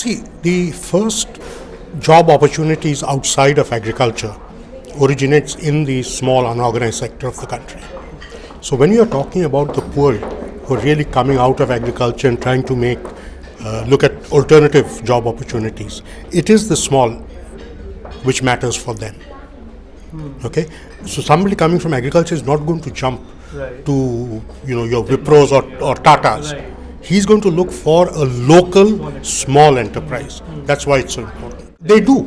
See, the first job opportunities outside of agriculture originates in the small unorganized sector of the country. So when you are talking about the poor who are really coming out of agriculture and trying to look at alternative job opportunities, it is the small which matters for them. Okay, so somebody coming from agriculture is not going to jump to your Wipros or Tatas. Right. He's going to look for a local small enterprise. That's why it's so important. They do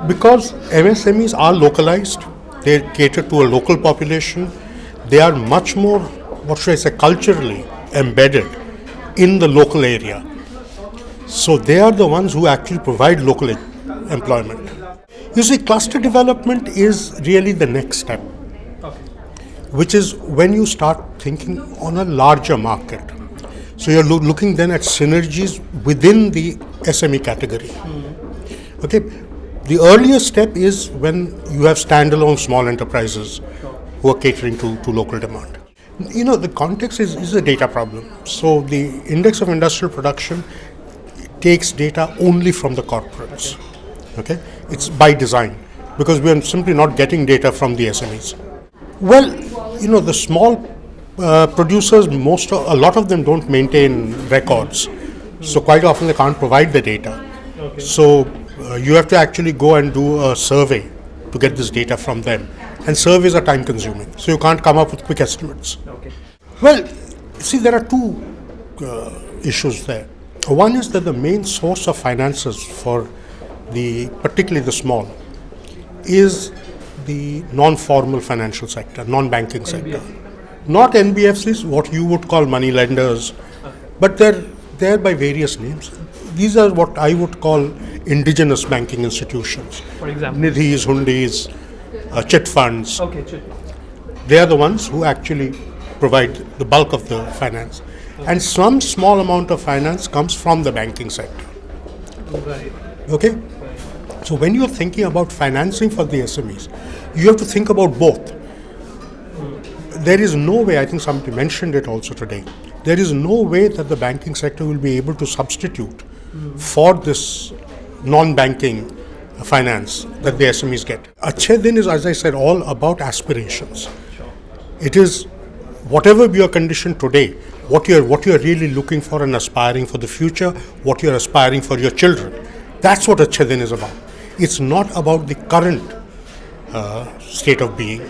because MSMEs are localized. They cater to a local population. They are much more, what should I say, culturally embedded in the local area. So they are the ones who actually provide local employment. You see, cluster development is really the next step, which is when you start thinking on a larger market. So you're looking then at synergies within the SME category. Okay, the earliest step is when you have standalone small enterprises who are catering to local demand. The context is a data problem. So the index of industrial production takes data only from the corporates. Okay, it's by design because we are simply not getting data from the SMEs. Well, the small producers, a lot of them don't maintain records, so quite often they can't provide the data. Okay. So you have to actually go and do a survey to get this data from them, and surveys are time consuming, so you can't come up with quick estimates. Okay. Well, see, there are two issues there. One is that the main source of finances for particularly the small, is the non-formal financial sector, non-banking sector. Not NBFCs, what you would call money lenders, but they're by various names. These are what I would call indigenous banking institutions. For example? Nidhis, Hundis, chit funds. Okay, chit. They are the ones who actually provide the bulk of the finance. And some small amount of finance comes from the banking sector. Right. Okay? So when you're thinking about financing for the SMEs, you have to think about both. There is no way, I think somebody mentioned it also today, there is no way that the banking sector will be able to substitute for this non-banking finance that the SMEs get. Achhe Din is, as I said, all about aspirations. It is whatever be your condition today, what you're really looking for and aspiring for the future, what you're aspiring for your children. That's what Achhe Din is about. It's not about the current state of being.